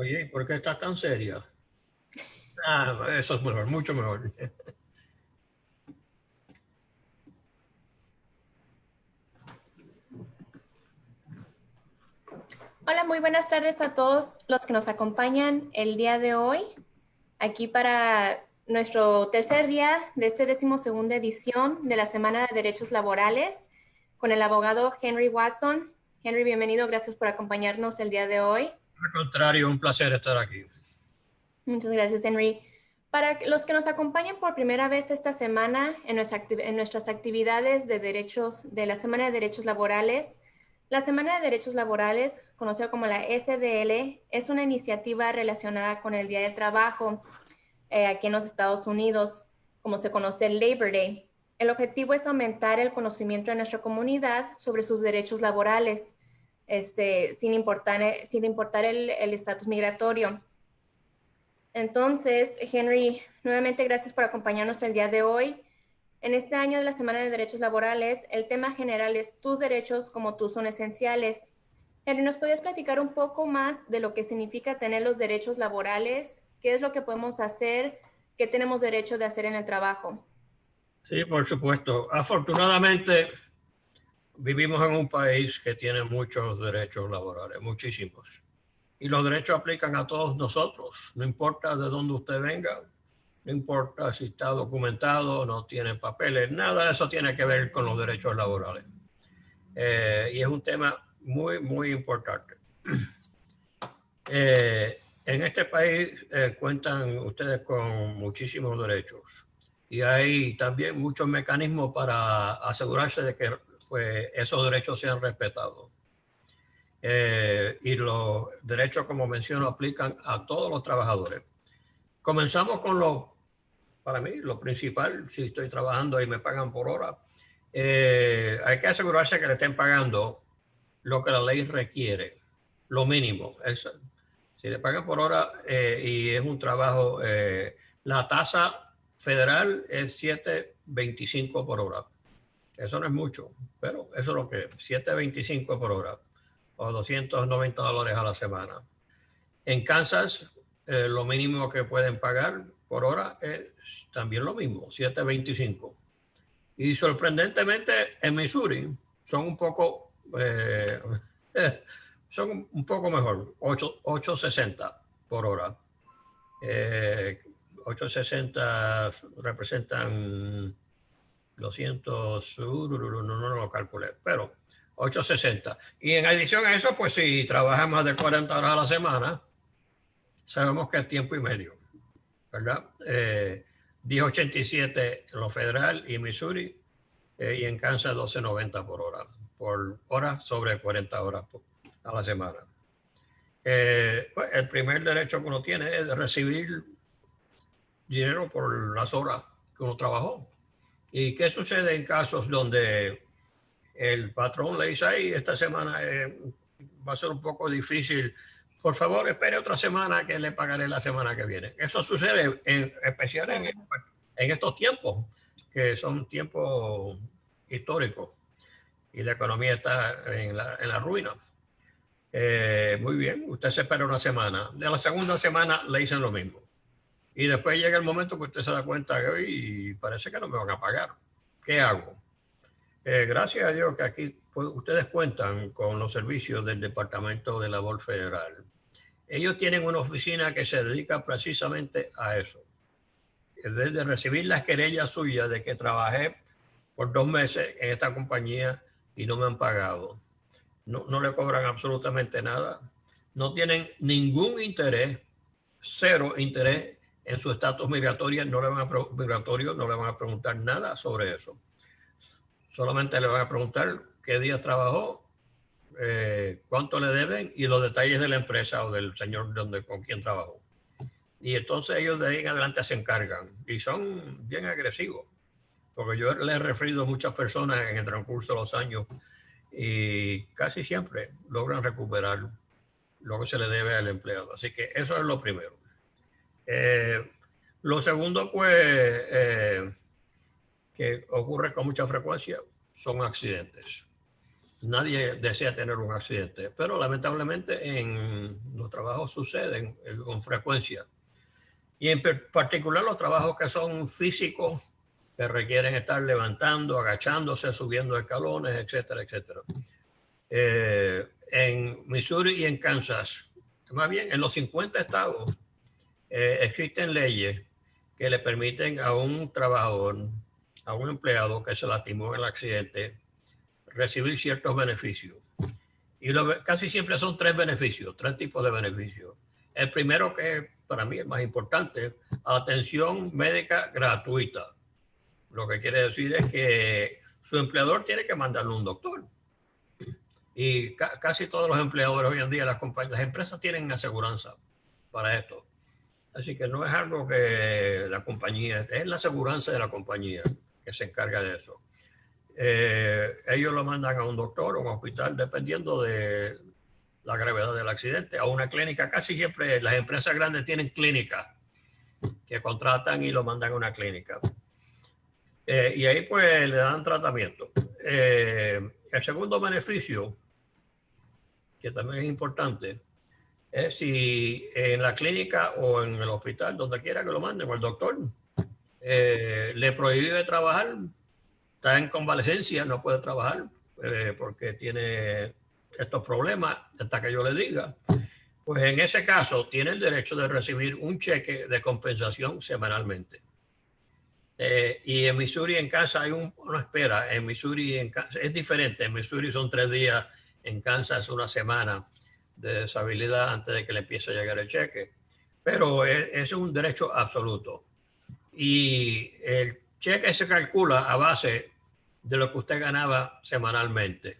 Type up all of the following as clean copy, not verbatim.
Oye, ¿por qué estás tan seria? Ah, eso es mejor, mucho mejor. Hola, muy buenas tardes a todos los que nos acompañan el día de hoy, aquí para nuestro tercer día de este 12ª edición de la Semana de Derechos Laborales con el abogado Henry Watson. Henry, bienvenido, gracias por acompañarnos el día de hoy. Al contrario, un placer estar aquí. Muchas gracias, Henry. Para los que nos acompañan por primera vez esta semana en nuestras actividades de derechos de la Semana de Derechos Laborales, la Semana de Derechos Laborales, conocida como la SDL, es una iniciativa relacionada con el Día del Trabajo aquí en los Estados Unidos, como se conoce el Labor Day. El objetivo es aumentar el conocimiento de nuestra comunidad sobre sus derechos laborales, sin importar el estatus migratorio. Entonces, Henry, nuevamente gracias por acompañarnos el día de hoy. En este año de la Semana de Derechos Laborales, el tema general es tus derechos como tú son esenciales. Henry, ¿nos podrías platicar un poco más de lo que significa tener los derechos laborales? ¿Qué es lo que podemos hacer? ¿Qué tenemos derecho de hacer en el trabajo? Sí, por supuesto. Afortunadamente, vivimos en un país que tiene muchos derechos laborales, muchísimos. Y los derechos aplican a todos nosotros, no importa de dónde usted venga, no importa si está documentado, no tiene papeles, nada de eso tiene que ver con los derechos laborales. Y es un tema muy, muy importante. En este país cuentan ustedes con muchísimos derechos y hay también muchos mecanismos para asegurarse de que pues, esos derechos sean respetados. Y los derechos, como menciono, aplican a todos los trabajadores. Comenzamos con para mí, lo principal, si estoy trabajando y me pagan por hora, hay que asegurarse que le estén pagando lo que la ley requiere, lo mínimo. Si le pagan por hora y es un trabajo, la tasa federal es 7.25 por hora. Eso no es mucho, pero eso es lo que es, 7.25 por hora o $290 a la semana. En Kansas, lo mínimo que pueden pagar por hora es también lo mismo, 7.25. Y sorprendentemente en Missouri son un poco, son un poco mejor, 8.60 por hora. Eh, 8.60 representan 200, no lo calculé, pero 8.60. Y en adición a eso, pues si trabajas más de 40 horas a la semana, sabemos que es tiempo y medio, ¿verdad? 10.87 en lo federal y Missouri, y en Kansas 12.90 por hora sobre 40 horas a la semana. Pues el primer derecho que uno tiene es de recibir dinero por las horas que uno trabajó. ¿Y qué sucede en casos donde el patrón le dice, ahí esta semana va a ser un poco difícil? Por favor, espere otra semana que le pagaré la semana que viene. Eso sucede en especial en estos tiempos, que son tiempos históricos y la economía está en la ruina. Muy bien, usted se espera una semana. De la segunda semana le dicen lo mismo. Y después llega el momento que usted se da cuenta que hoy parece que no me van a pagar. ¿Qué hago? Gracias a Dios que aquí pues, ustedes cuentan con los servicios del Departamento de Labor Federal. Ellos tienen una oficina que se dedica precisamente a eso. Desde recibir las querellas suyas de que trabajé por 2 meses en esta compañía y no me han pagado. No le cobran absolutamente nada. No tienen ningún interés, cero interés en su estatus migratorio. Migratorio, no le van a preguntar nada sobre eso. Solamente le van a preguntar qué días trabajó, cuánto le deben y los detalles de la empresa o del señor con quien trabajó. Y entonces ellos de ahí en adelante se encargan y son bien agresivos, porque yo les he referido a muchas personas en el transcurso de los años y casi siempre logran recuperar lo que se le debe al empleado. Así que eso es lo primero. Lo segundo, pues, que ocurre con mucha frecuencia, son accidentes. nadie desea tener un accidente, pero lamentablemente en los trabajos suceden con frecuencia. Y en particular los trabajos que son físicos, que requieren estar levantando, agachándose, subiendo escalones, etcétera, etcétera. En Missouri y en Kansas, más bien en los 50 estados, existen leyes que le permiten a un trabajador, a un empleado que se lastimó en el accidente, recibir ciertos beneficios. Y casi siempre son tres beneficios, tres tipos de beneficios. El primero, que para mí es más importante, atención médica gratuita. Lo que quiere decir es que su empleador tiene que mandarle un doctor. Y casi todos los empleadores hoy en día, las empresas tienen aseguranza para esto. Así que no es algo que la compañía, es la aseguranza de la compañía que se encarga de eso. Ellos lo mandan a un doctor o un hospital dependiendo de la gravedad del accidente, a una clínica. Casi siempre las empresas grandes tienen clínicas que contratan y lo mandan a una clínica. Y ahí pues le dan tratamiento. El segundo beneficio, que también es importante, es si en la clínica o en el hospital, donde quiera que lo manden, o el doctor, le prohíbe trabajar, está en convalecencia, no puede trabajar porque tiene estos problemas hasta que yo le diga, pues en ese caso tiene el derecho de recibir un cheque de compensación semanalmente. Y en Missouri, en Kansas, hay una espera. En Missouri, en Kansas, es diferente. En Missouri son 3 días, en Kansas una semana de deshabilidad antes de que le empiece a llegar el cheque. Pero es un derecho absoluto. Y el cheque se calcula a base de lo que usted ganaba semanalmente.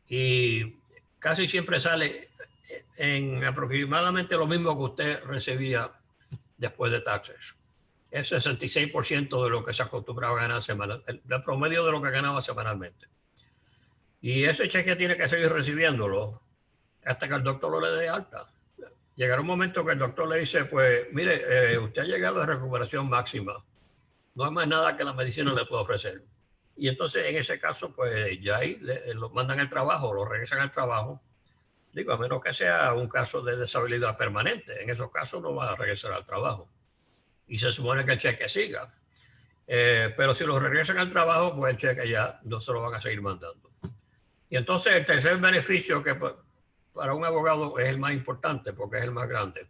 Y casi siempre sale en aproximadamente lo mismo que usted recibía después de taxes. Es 66% de lo que se acostumbraba a ganar semanalmente, el promedio de lo que ganaba semanalmente. Y ese cheque tiene que seguir recibiéndolo hasta que el doctor lo le dé alta. Llegará un momento que el doctor le dice, pues mire, usted ha llegado a recuperación máxima. No hay más nada que la medicina le pueda ofrecer. Y entonces en ese caso, pues ya ahí lo mandan al trabajo, lo regresan al trabajo. Digo, a menos que sea un caso de deshabilidad permanente. En esos casos no va a regresar al trabajo. Y se supone que el cheque siga. Pero si lo regresan al trabajo, pues el cheque ya no se lo van a seguir mandando. Y entonces el tercer beneficio, que para un abogado es el más importante porque es el más grande,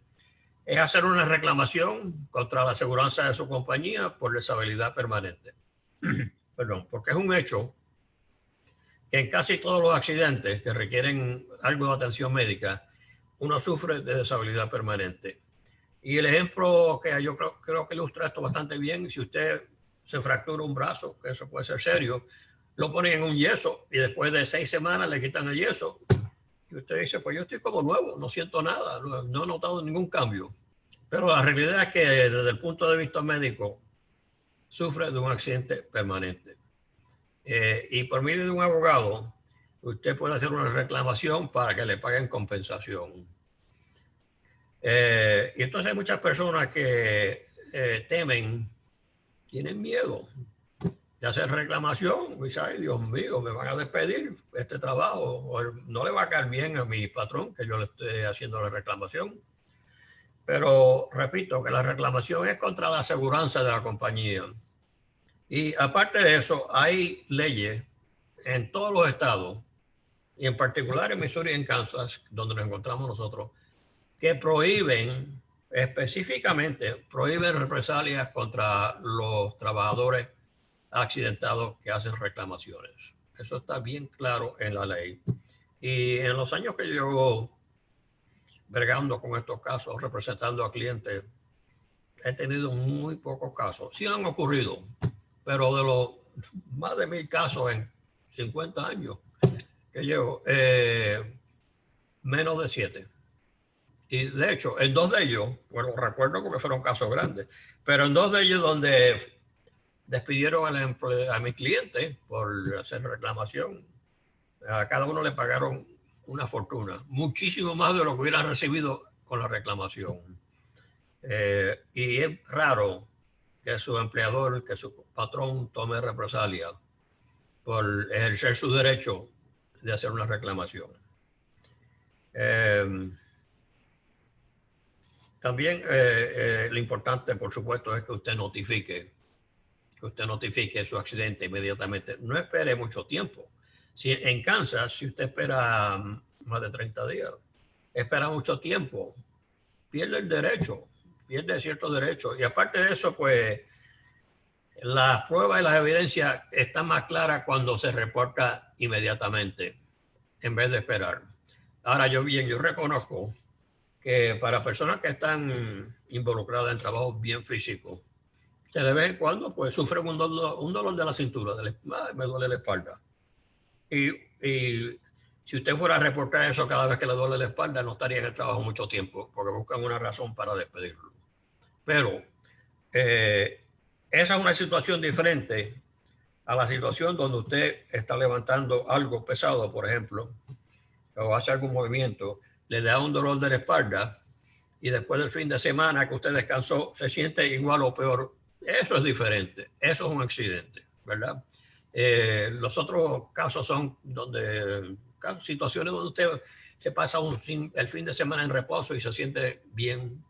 es hacer una reclamación contra la aseguranza de su compañía por deshabilidad permanente. Perdón, porque es un hecho que en casi todos los accidentes que requieren algo de atención médica, uno sufre de deshabilidad permanente. Y el ejemplo que yo creo que ilustra esto bastante bien, si usted se fractura un brazo, que eso puede ser serio, lo ponen en un yeso y después de 6 semanas le quitan el yeso. Y usted dice, pues yo estoy como nuevo, no siento nada, no he notado ningún cambio. Pero la realidad es que desde el punto de vista médico, sufre de un accidente permanente. Y por medio de un abogado, usted puede hacer una reclamación para que le paguen compensación. Y entonces hay muchas personas que temen, tienen miedo de hacer reclamación. Y dicen, ay, Dios mío, me van a despedir este trabajo, o no le va a caer bien a mi patrón que yo le esté haciendo la reclamación. Pero repito que la reclamación es contra la aseguranza de la compañía. Y aparte de eso, hay leyes en todos los estados, y en particular en Missouri y en Kansas, donde nos encontramos nosotros, que prohíben, específicamente, prohíben represalias contra los trabajadores accidentados que hacen reclamaciones. Eso está bien claro en la ley. Y en los años que llevo bregando con estos casos, representando a clientes, he tenido muy pocos casos. Sí han ocurrido, pero de los más de 1000 casos en 50 años que llevo, menos de 7. Y de hecho, en 2 de ellos, bueno, recuerdo porque fueron casos grandes, pero en 2 de ellos donde despidieron a mi cliente por hacer reclamación, a cada uno le pagaron una fortuna, muchísimo más de lo que hubieran recibido con la reclamación. Y es raro que su empleador, que su patrón tome represalia por ejercer su derecho de hacer una reclamación. También lo importante, por supuesto, es que usted notifique su accidente inmediatamente. No espere mucho tiempo. Si en Kansas, si usted espera más de 30 días, espera mucho tiempo, pierde el derecho, pierde ciertos derechos. Y aparte de eso, pues las pruebas y las evidencias están más claras cuando se reporta inmediatamente, en vez de esperar. Ahora, yo reconozco que para personas que están involucradas en trabajos bien físicos, que de vez en cuando pues sufren un dolor de la cintura, me duele la espalda. Y si usted fuera a reportar eso cada vez que le duele la espalda, no estaría en el trabajo mucho tiempo, porque buscan una razón para despedirlo. Pero esa es una situación diferente a la situación donde usted está levantando algo pesado, por ejemplo, o hace algún movimiento, le da un dolor de la espalda y después del fin de semana que usted descansó se siente igual o peor. Eso es diferente, eso es un accidente, ¿verdad? Los otros casos son situaciones donde usted se pasa el fin de semana en reposo y se siente bien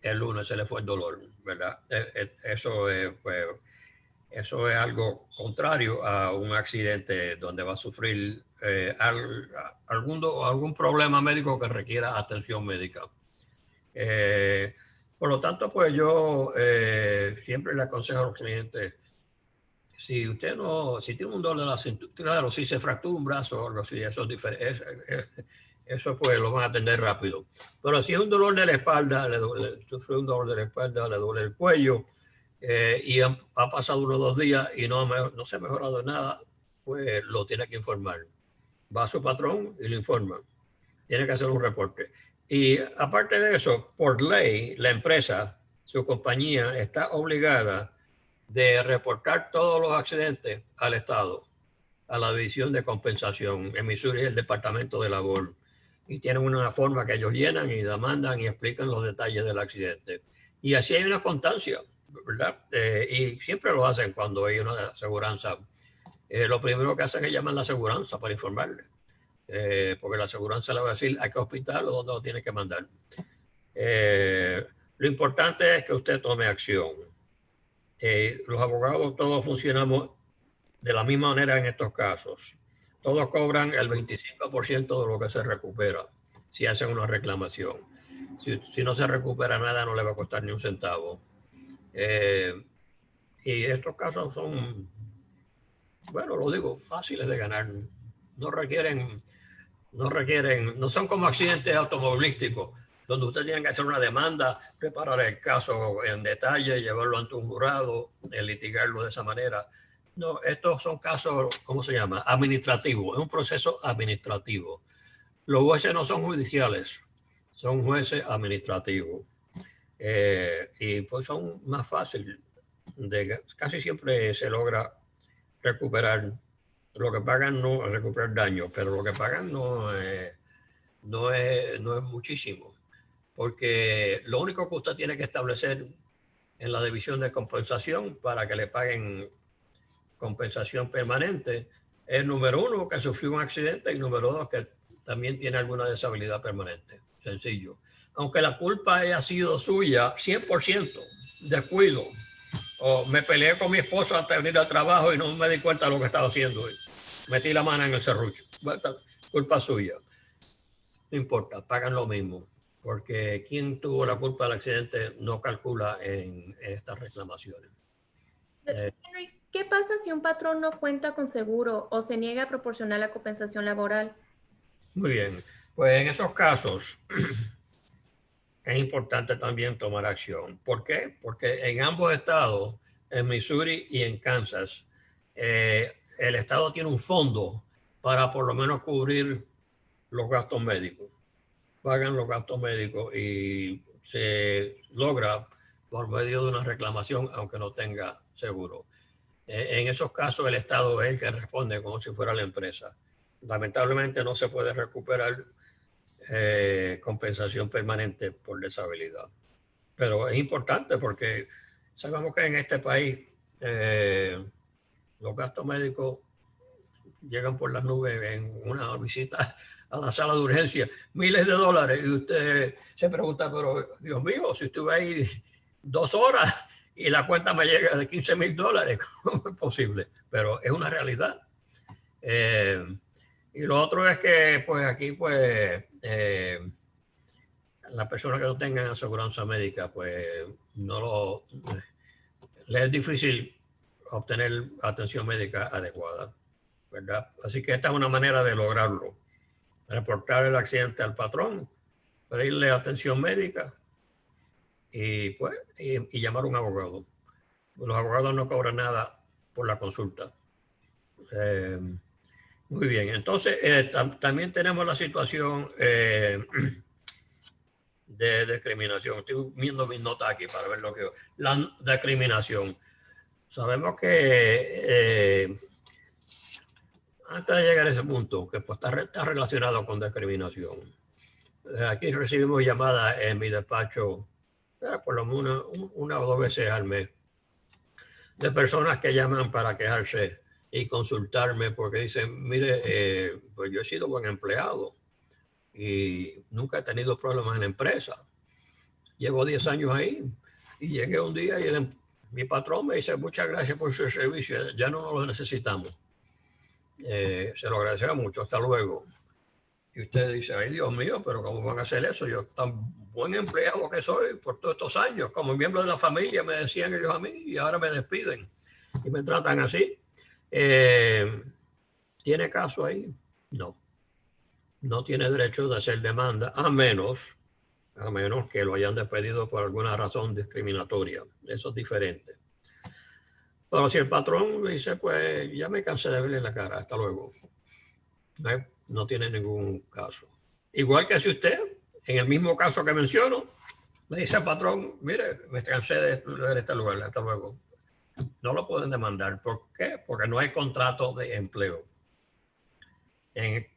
el lunes, se le fue el dolor, ¿verdad? Pues, eso es algo contrario a un accidente donde va a sufrir algún problema médico que requiera atención médica. Por lo tanto, pues yo siempre le aconsejo a los clientes, si tiene un dolor de la cintura, claro, si se fractura un brazo o algo así, eso es diferente, eso pues lo van a atender rápido. Pero si es un dolor de la espalda, sufre un dolor de la espalda, le duele el cuello, y ha pasado 1 o 2 días y no se ha mejorado nada, pues lo tiene que informar. Va a su patrón y le informa. Tiene que hacer un reporte. Y aparte de eso, por ley, la empresa, su compañía, está obligada de reportar todos los accidentes al Estado, a la División de Compensación. En Missouri es el Departamento de Labor. Y tienen una forma que ellos llenan y la mandan y explican los detalles del accidente. Y así hay una constancia, ¿verdad? Y siempre lo hacen cuando hay una aseguranza. Lo primero que hacen es llamar a la aseguranza para informarle. Porque la aseguranza le va a decir a qué hospital o dónde lo tiene que mandar. Lo importante es que usted tome acción. Los abogados todos funcionamos de la misma manera en estos casos. Todos cobran el 25% de lo que se recupera si hacen una reclamación. Si no se recupera nada, no le va a costar ni un centavo. Y estos casos son, bueno, lo digo, fáciles de ganar. No son como accidentes automovilísticos, donde usted tiene que hacer una demanda, preparar el caso en detalle, llevarlo ante un jurado, litigarlo de esa manera. No, estos son casos, ¿cómo se llama? Administrativos, es un proceso administrativo. Los jueces no son judiciales, son jueces administrativos. Y pues son más fáciles, casi siempre se logra recuperar. Lo que pagan no recuperar daño, pero lo que pagan no es muchísimo, porque lo único que usted tiene que establecer en la división de compensación para que le paguen compensación permanente es, número 1, que sufrió un accidente, y número 2, que también tiene alguna deshabilidad permanente. Sencillo. Aunque la culpa haya sido suya, 100%, descuido. O me peleé con mi esposo antes de venir al trabajo y no me di cuenta de lo que estaba haciendo. Metí la mano en el serrucho. Culpa suya. No importa, pagan lo mismo. Porque quien tuvo la culpa del accidente no calcula en estas reclamaciones. Henry, ¿qué pasa si un patrón no cuenta con seguro o se niega a proporcionar la compensación laboral? Muy bien. Pues en esos casos es importante también tomar acción. ¿Por qué? Porque en ambos estados, en Missouri y en Kansas, el estado tiene un fondo para por lo menos cubrir los gastos médicos. Pagan los gastos médicos y se logra por medio de una reclamación, aunque no tenga seguro. En esos casos, el estado es el que responde como si fuera la empresa. Lamentablemente no se puede recuperar compensación permanente por deshabilidad. Pero es importante porque sabemos que en este país los gastos médicos llegan por las nubes en una visita a la sala de urgencia, miles de dólares, y usted se pregunta, pero Dios mío, si estuve ahí 2 horas y la cuenta me llega de $15,000, ¿cómo es posible? Pero es una realidad. Y lo otro es que, pues aquí, pues, las personas que no tengan aseguranza médica, pues, les es difícil obtener atención médica adecuada, ¿verdad? Así que esta es una manera de lograrlo. Reportar el accidente al patrón, pedirle atención médica y, pues, y llamar a un abogado. Los abogados no cobran nada por la consulta. Muy bien, entonces también tenemos la situación de discriminación. Estoy viendo mis notas aquí para ver lo que... La discriminación. Sabemos que antes de llegar a ese punto, que pues, está relacionado con discriminación. Aquí recibimos llamadas en mi despacho por lo menos una o dos veces al mes de personas que llaman para quejarse y consultarme porque dicen, mire, pues yo he sido buen empleado y nunca he tenido problemas en la empresa. Llevo 10 años ahí y llegué un día y mi patrón me dice, muchas gracias por su servicio, ya no lo necesitamos. Se lo agradecemos mucho, hasta luego. Y usted dice, ay Dios mío, pero ¿cómo van a hacer eso? Yo tan buen empleado que soy por todos estos años, como miembro de la familia me decían ellos a mí y ahora me despiden y me tratan así. ¿Tiene caso ahí? No. No tiene derecho de hacer demanda a menos que lo hayan despedido por alguna razón discriminatoria. Eso es diferente. Pero si el patrón dice, pues ya me cansé de verle la cara, hasta luego. No tiene ningún caso. Igual que si usted, en el mismo caso que menciono, le dice al patrón, mire, me cansé de ver este lugar, hasta luego. No lo pueden demandar. ¿Por qué? Porque no hay contrato de empleo. En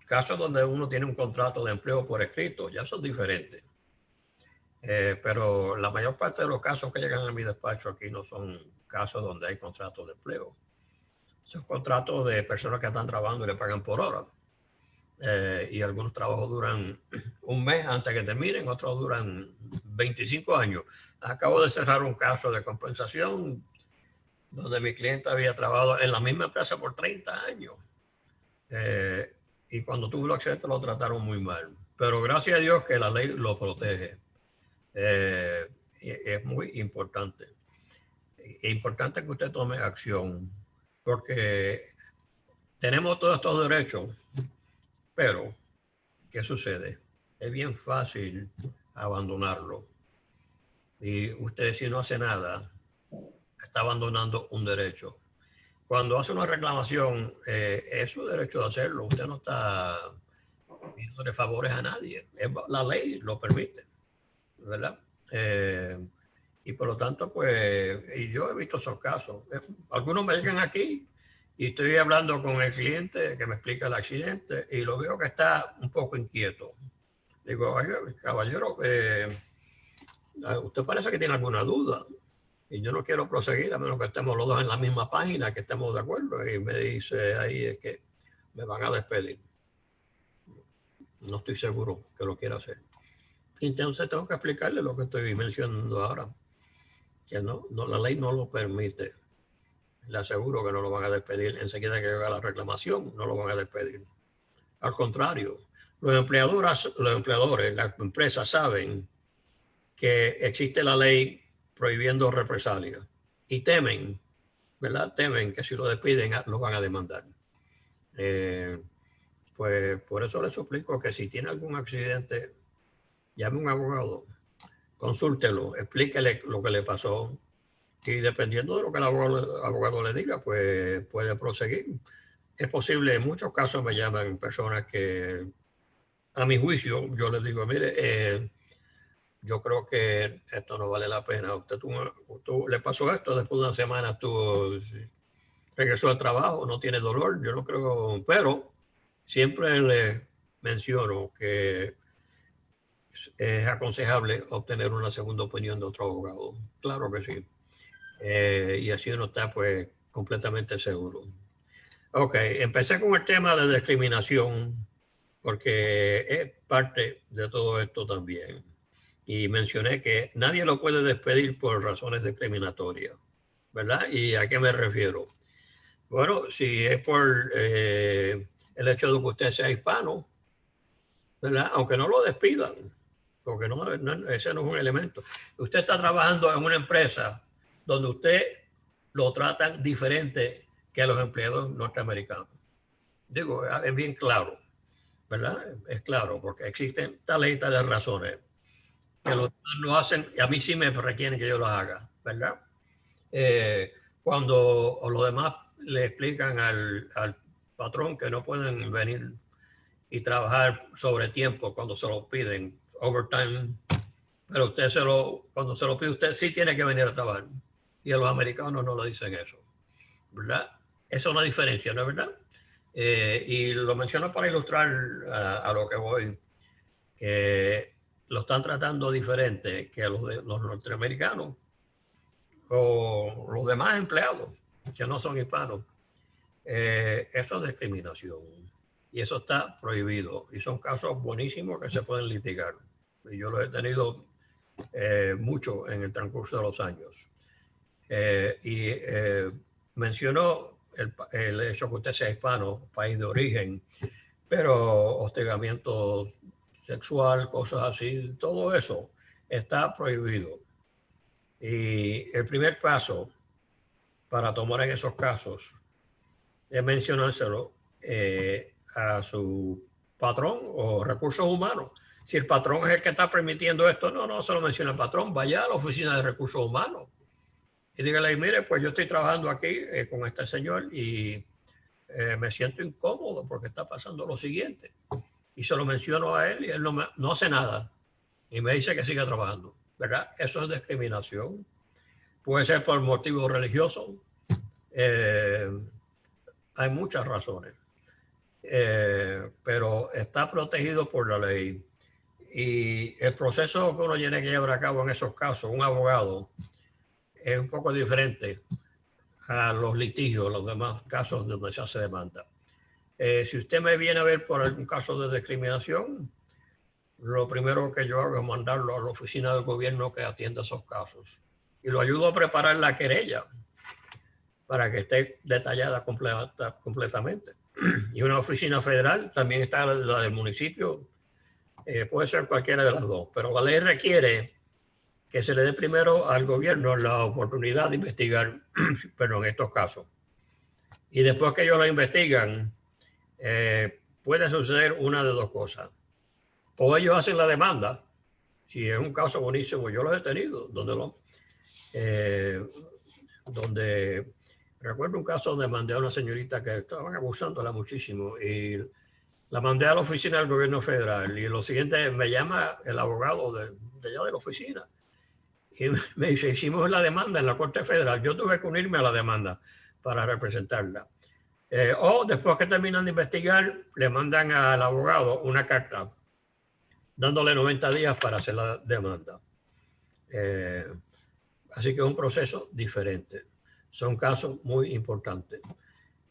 casos donde uno tiene un contrato de empleo por escrito, ya son diferentes. Pero la mayor parte de los casos que llegan a mi despacho aquí no son casos donde hay contratos de empleo. Son contratos de personas que están trabajando y le pagan por hora. Y algunos trabajos duran un mes antes que terminen, otros duran 25 años. Acabo de cerrar un caso de compensación donde mi cliente había trabajado en la misma empresa por 30 años. Y cuando tuvo el accidente lo trataron muy mal. Pero gracias a Dios que la ley lo protege. Es muy importante. Es importante que usted tome acción porque tenemos todos estos derechos, pero ¿qué sucede? Es bien fácil abandonarlo. Y usted si no hace nada, está abandonando un derecho. Cuando hace una reclamación, es su derecho de hacerlo. Usted no está pidiendo favores a nadie. La ley lo permite, ¿verdad? Y por lo tanto, pues, y yo he visto esos casos. Algunos me llegan aquí y estoy hablando con el cliente que me explica el accidente y lo veo que está un poco inquieto. Digo, caballero, usted parece que tiene alguna duda y yo no quiero proseguir a menos que estemos los dos en la misma página, que estemos de acuerdo. Y me dice ahí es que me van a despedir. No estoy seguro que lo quiera hacer. Entonces tengo que explicarle lo que estoy mencionando ahora, que no, la ley no lo permite. Le aseguro que no lo van a despedir enseguida que llega la reclamación, no lo van a despedir. Al contrario, los empleadores, las empresas saben que existe la ley prohibiendo represalias y temen, ¿verdad? Temen que si lo despiden lo van a demandar. Pues por eso les suplico que si tiene algún accidente, llame a un abogado, consúltelo, explíquele lo que le pasó y dependiendo de lo que el abogado le diga, pues puede proseguir. Es posible, en muchos casos me llaman personas que, a mi juicio, yo les digo, mire, yo creo que esto no vale la pena. Usted le pasó esto, después de una semana regresó al trabajo, no tiene dolor, yo no creo, pero siempre le menciono que es aconsejable obtener una segunda opinión de otro abogado. Claro que sí. Y así uno está pues completamente seguro. Ok, empecé con el tema de discriminación porque es parte de todo esto también. Y mencioné que nadie lo puede despedir por razones discriminatorias, ¿verdad? ¿Y a qué me refiero? Bueno, si es por el hecho de que usted sea hispano, ¿verdad? Aunque no lo despidan, porque ese no es un elemento. Usted está trabajando en una empresa donde usted lo tratan diferente que a los empleados norteamericanos. Digo, es bien claro, ¿verdad? Es claro, porque existen tales y tales razones que los demás no hacen, y a mí sí me requieren que yo los haga, ¿verdad? Cuando los demás le explican al patrón que no pueden venir y trabajar sobre tiempo cuando se lo piden, overtime, pero cuando se lo pide usted sí tiene que venir a trabajar. Y a los americanos no le dicen eso, ¿verdad? Esa es una diferencia, ¿no es verdad? Y lo menciono para ilustrar a lo que voy, que lo están tratando diferente que los norteamericanos o los demás empleados que no son hispanos. Eso es discriminación y eso está prohibido y son casos buenísimos que se pueden litigar. Y yo los he tenido mucho en el transcurso de los años. Mencionó el hecho que usted sea hispano, país de origen, pero hostigamiento sexual, cosas así, todo eso está prohibido. Y el primer paso para tomar en esos casos es mencionárselo a su patrón o recursos humanos. Si el patrón es el que está permitiendo esto, no se lo menciona el patrón, vaya a la oficina de recursos humanos y dígale, mire, pues yo estoy trabajando aquí con este señor y me siento incómodo porque está pasando lo siguiente. Y se lo menciono a él y él no hace nada y me dice que siga trabajando, ¿verdad? Eso es discriminación. Puede ser por motivos religiosos. Hay muchas razones. Pero está protegido por la ley. Y el proceso que uno tiene que llevar a cabo en esos casos, un abogado, es un poco diferente a los litigios, los demás casos donde se hace demanda. Si usted me viene a ver por algún caso de discriminación, lo primero que yo hago es mandarlo a la oficina del gobierno que atienda esos casos. Y lo ayudo a preparar la querella para que esté detallada completamente. Y una oficina federal, también está la del municipio, puede ser cualquiera de las dos, pero la ley requiere que se le dé primero al gobierno la oportunidad de investigar, pero en estos casos. Y después que ellos lo investigan, puede suceder una de dos cosas. O ellos hacen la demanda, si es un caso buenísimo, yo lo he tenido, donde recuerdo un caso donde mandé a una señorita que estaban abusándola muchísimo y la mandé a la oficina del gobierno federal y lo siguiente me llama el abogado de allá de la oficina y me dice, hicimos la demanda en la Corte Federal, yo tuve que unirme a la demanda para representarla. O después que terminan de investigar, le mandan al abogado una carta dándole 90 días para hacer la demanda. Así que es un proceso diferente. Son casos muy importantes.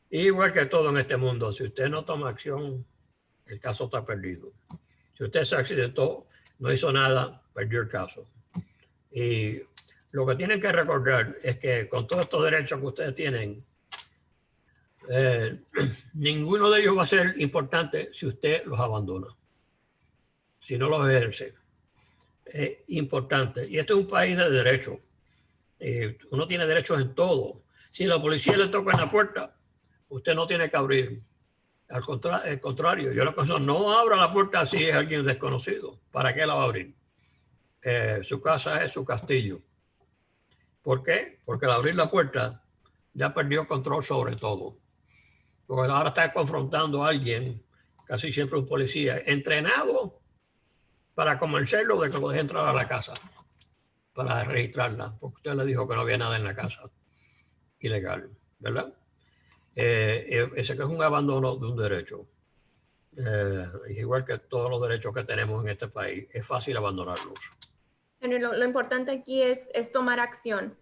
Igual que todo en este mundo, si usted no toma acción, el caso está perdido. Si usted se accidentó, no hizo nada, perdió el caso. Y lo que tienen que recordar es que con todos estos derechos que ustedes tienen, ninguno de ellos va a ser importante si usted los abandona, si no los ejerce. Es importante. Y este es un país de derechos. Uno tiene derechos en todo. Si la policía le toca en la puerta, usted no tiene que abrir. Al contrario, yo le aconsejo, no abra la puerta si es alguien desconocido. ¿Para qué la va a abrir? Su casa es su castillo. ¿Por qué? Porque al abrir la puerta ya perdió control sobre todo. Porque ahora está confrontando a alguien, casi siempre un policía, entrenado para convencerlo de que lo deje entrar a la casa, para registrarla, porque usted le dijo que no había nada en la casa ilegal, ¿verdad? Ese que es un abandono de un derecho. Igual que todos los derechos que tenemos en este país, es fácil abandonarlos. Henry, lo importante aquí es tomar acción.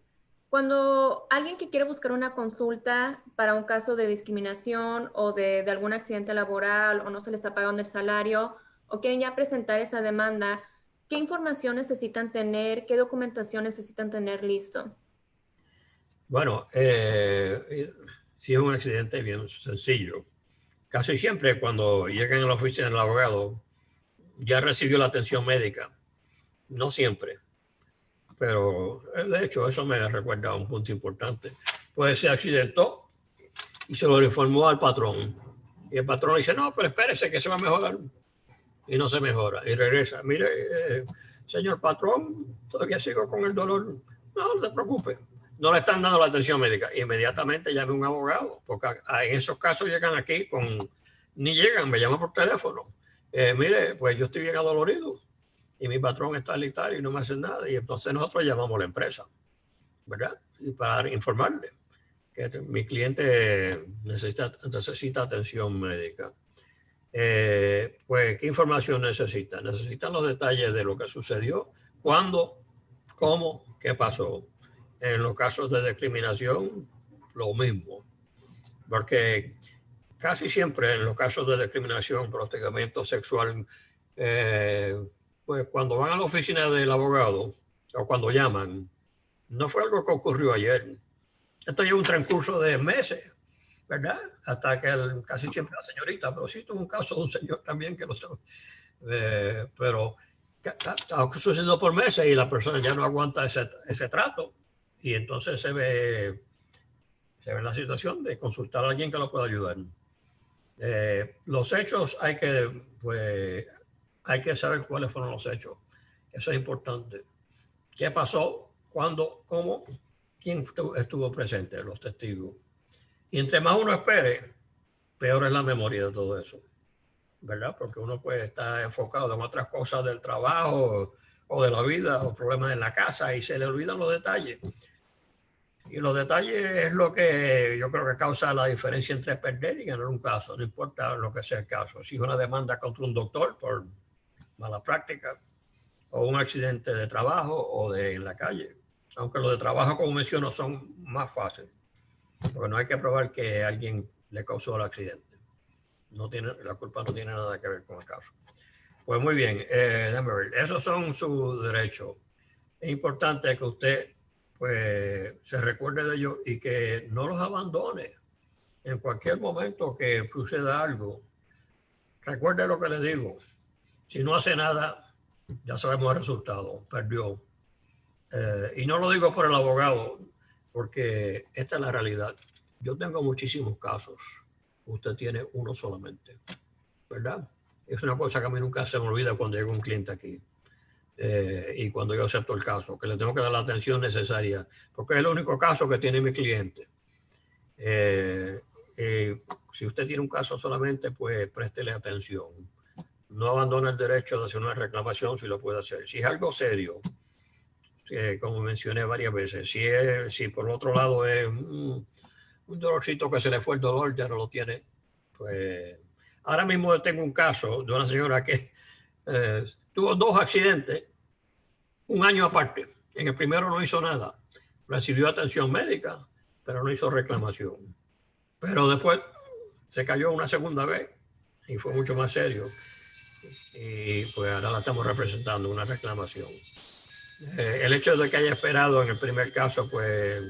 Cuando alguien que quiere buscar una consulta para un caso de discriminación o de algún accidente laboral o no se les está pagando el salario o quieren ya presentar esa demanda, ¿qué información necesitan tener? ¿Qué documentación necesitan tener listo? Bueno, si es un accidente bien sencillo, casi siempre cuando llegan a la oficina del abogado ya recibió la atención médica. No siempre, pero de hecho eso me recuerda a un punto importante. Pues se accidentó y se lo informó al patrón. Y el patrón dice, no, pero espérese que se va a mejorar. Y no se mejora. Y regresa, mire, señor patrón, todavía sigo con el dolor. No, no se preocupe. No le están dando la atención médica. Inmediatamente llame a un abogado, porque en esos casos llegan aquí con, ni llegan, me llaman por teléfono. Mire, pues yo estoy bien adolorido y mi patrón está literal y no me hace nada. Y entonces nosotros llamamos a la empresa, ¿verdad? Y para informarle que mi cliente necesita atención médica. Pues, ¿qué información necesitan? Necesitan los detalles de lo que sucedió, cuándo, cómo, qué pasó. En los casos de discriminación, lo mismo, porque casi siempre en los casos de discriminación por hostigamiento sexual, pues cuando van a la oficina del abogado o cuando llaman, no fue algo que ocurrió ayer. Esto lleva un transcurso de meses, ¿verdad? Hasta que casi siempre la señorita, pero sí tuvo un caso de un señor también que lo sabe. Pero está sucediendo por meses y la persona ya no aguanta ese trato y entonces se ve la situación de consultar a alguien que lo pueda ayudar. Los hechos pues, hay que saber cuáles fueron los hechos. Eso es importante. ¿Qué pasó? ¿Cuándo? ¿Cómo? ¿Quién estuvo presente? Los testigos. Y entre más uno espere, peor es la memoria de todo eso, ¿verdad? Porque uno puede estar enfocado en otras cosas del trabajo o de la vida o problemas en la casa y se le olvidan los detalles. Y los detalles es lo que yo creo que causa la diferencia entre perder y ganar un caso, no importa lo que sea el caso. Si es una demanda contra un doctor por mala práctica o un accidente de trabajo o de en la calle. Aunque los de trabajo, como menciono, son más fáciles, porque no hay que probar que alguien le causó el accidente. No tiene, la culpa no tiene nada que ver con el caso. Pues muy bien, esos son sus derechos. Es importante que usted pues, se recuerde de ellos y que no los abandone. En cualquier momento que suceda algo, recuerde lo que le digo. Si no hace nada, ya sabemos el resultado, perdió. Y no lo digo por el abogado, porque esta es la realidad. Yo tengo muchísimos casos. Usted tiene uno solamente, ¿verdad? Es una cosa que a mí nunca se me olvida cuando llega un cliente aquí. Y cuando yo acepto el caso, que le tengo que dar la atención necesaria, porque es el único caso que tiene mi cliente. Si usted tiene un caso solamente, pues préstele atención. No abandone el derecho de hacer una reclamación si lo puede hacer. Si es algo serio, como mencioné varias veces, si por otro lado es un dolorcito que se le fue el dolor, ya no lo tiene, pues ahora mismo tengo un caso de una señora que tuvo dos accidentes un año aparte. En el primero no hizo nada, recibió atención médica, pero no hizo reclamación. Pero después se cayó una segunda vez y fue mucho más serio. Y pues ahora la estamos representando, una reclamación. El hecho de que haya esperado en el primer caso, pues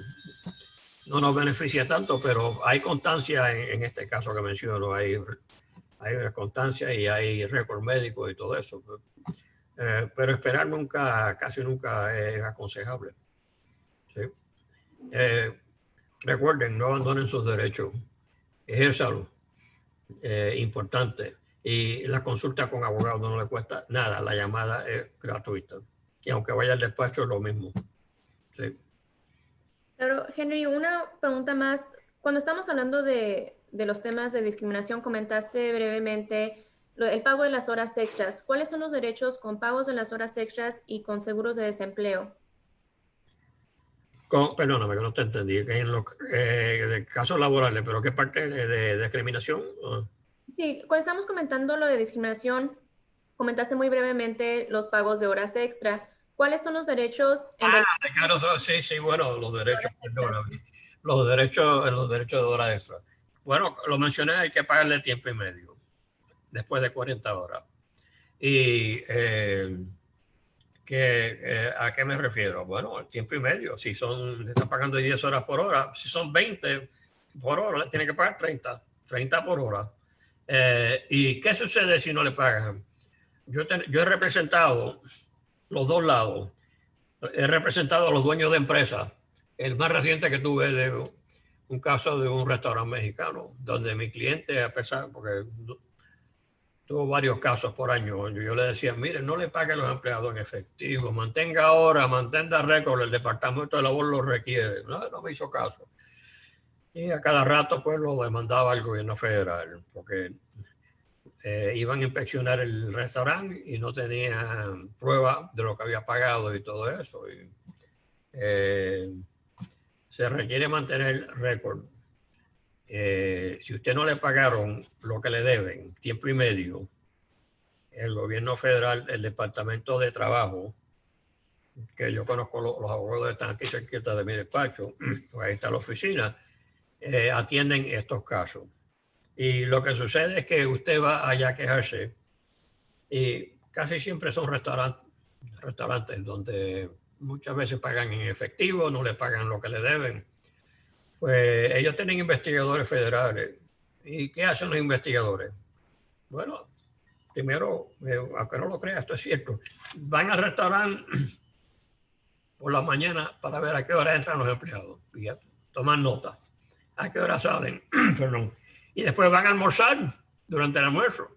no nos beneficia tanto, pero hay constancia en este caso que menciono, hay constancia y hay récord médico y todo eso. Pero esperar nunca, casi nunca es aconsejable. ¿Sí? Recuerden, no abandonen sus derechos, ejérzalo, importante. Y la consulta con abogado no le cuesta nada, la llamada es gratuita. Y aunque vaya al despacho es lo mismo. Sí. Claro, Henry, una pregunta más. Cuando estamos hablando de los temas de discriminación, comentaste brevemente el pago de las horas extras. ¿Cuáles son los derechos con pagos de las horas extras y con seguros de desempleo? Perdóname que no te entendí. En los casos laborales, pero ¿qué parte de discriminación? Sí, cuando estamos comentando lo de discriminación, comentaste muy brevemente los pagos de horas extra. ¿Cuáles son los derechos Claro, sí, sí, bueno, los derechos, perdona, los derechos de hora extra. Bueno, lo mencioné, hay que pagarle tiempo y medio, después de 40 horas. Y ¿a qué me refiero? Bueno, el tiempo y medio. Si le están pagando 10 horas por hora, si son 20 por hora, le tiene que pagar 30 por hora. ¿Y qué sucede si no le pagan? Yo he representado los dos lados. He representado a los dueños de empresas. El más reciente que tuve de un caso de un restaurante mexicano, donde mi cliente, a pesar, porque tuvo varios casos por año, yo le decía, mire, no le paguen a los empleados en efectivo, mantenga récord, el Departamento de Labor lo requiere. No me hizo caso. Y a cada rato pues lo demandaba el gobierno federal, porque iban a inspeccionar el restaurante y no tenían prueba de lo que había pagado y todo eso. Y, se requiere mantener récord. Si usted no le pagaron lo que le deben, tiempo y medio, el gobierno federal, el Departamento de Trabajo, que yo conozco los abogados que están aquí cerquita de mi despacho, pues ahí está la oficina, atienden estos casos. Y lo que sucede es que usted va allá a quejarse y casi siempre son restaurantes donde muchas veces pagan en efectivo, no le pagan lo que le deben. Pues ellos tienen investigadores federales. ¿Y qué hacen los investigadores? Bueno, primero, aunque no lo crea, esto es cierto, van al restaurante por la mañana para ver a qué hora entran los empleados y ya, toman nota, a qué hora salen, perdón. Y después van a almorzar durante el almuerzo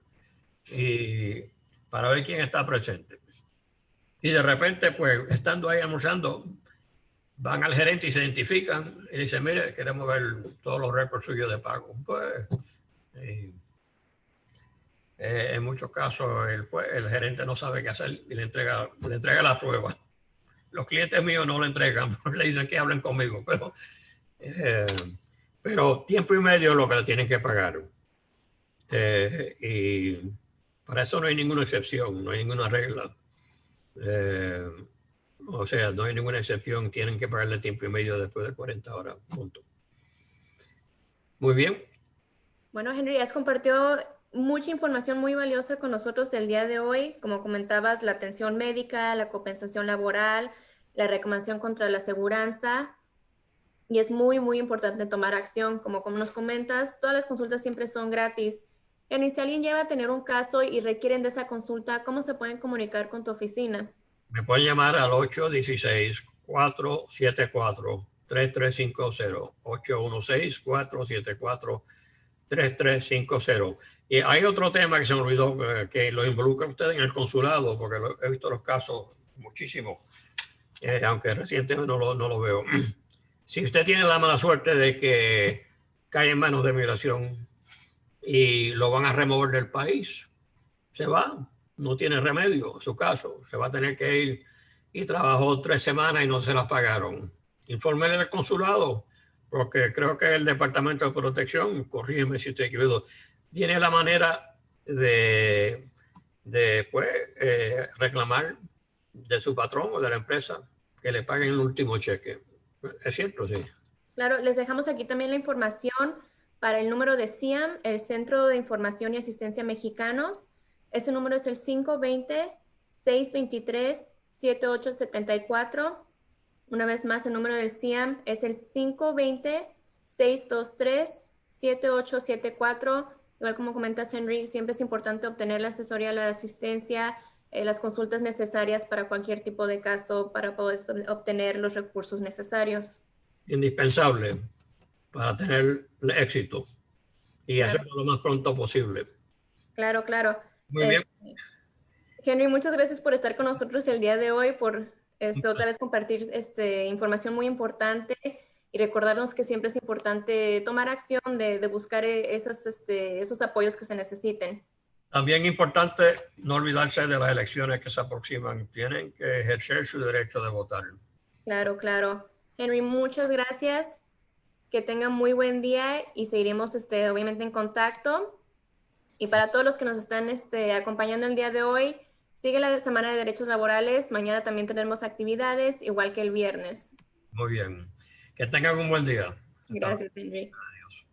y para ver quién está presente. Y de repente, pues, estando ahí almorzando, van al gerente y se identifican y dicen, mire, queremos ver todos los récords suyos de pago. Pues, en muchos casos, el gerente no sabe qué hacer y le entrega la prueba. Los clientes míos no le entregan, le dicen que hablen conmigo, eh, pero tiempo y medio es lo que le tienen que pagar. Y para eso no hay ninguna excepción, no hay ninguna regla. O sea, no hay ninguna excepción, tienen que pagarle tiempo y medio después de 40 horas, punto. Muy bien. Bueno, Henry, has compartido mucha información muy valiosa con nosotros el día de hoy. Como comentabas, la atención médica, la compensación laboral, la reclamación contra la aseguranza. Y es muy, muy importante tomar acción. Como nos comentas, todas las consultas siempre son gratis. Henry, si alguien lleva a tener un caso y requieren de esa consulta, ¿cómo se pueden comunicar con tu oficina? Me pueden llamar al 816-474-3350. 816-474-3350. Y hay otro tema que se me olvidó, que lo involucra usted en el consulado, porque he visto los casos muchísimo, aunque recientemente no lo veo. Si usted tiene la mala suerte de que cae en manos de migración y lo van a remover del país, se va, no tiene remedio, su caso, se va a tener que ir y trabajó 3 semanas y no se las pagaron. Infórmele al consulado, porque creo que el Departamento de Protección, corrígeme si estoy equivocado, tiene la manera de pues, reclamar de su patrón o de la empresa que le paguen el último cheque. Es cierto, sí. Claro, les dejamos aquí también la información para el número de CIAM, el Centro de Información y Asistencia Mexicanos. Ese número es el 520-623-7874. Una vez más, el número del CIAM es el 520-623-7874. Igual como comentas, Henry, siempre es importante obtener la asesoría, la asistencia, las consultas necesarias para cualquier tipo de caso para poder obtener los recursos necesarios. Indispensable para tener éxito y Claro, hacerlo lo más pronto posible. claro, claro. Muy bien. Henry, muchas gracias por estar con nosotros el día de hoy, por otra vez compartir información muy importante y recordarnos que siempre es importante tomar acción de buscar esos apoyos que se necesiten. También importante no olvidarse de las elecciones que se aproximan. Tienen que ejercer su derecho de votar. Claro, claro. Henry, muchas gracias. Que tengan muy buen día y seguiremos obviamente en contacto. Y para todos los que nos están acompañando el día de hoy, Sigue la semana de derechos laborales. Mañana también tenemos actividades, igual que el viernes. Muy bien. Que tengan un buen día. Hasta luego. Gracias, Henry. Adiós.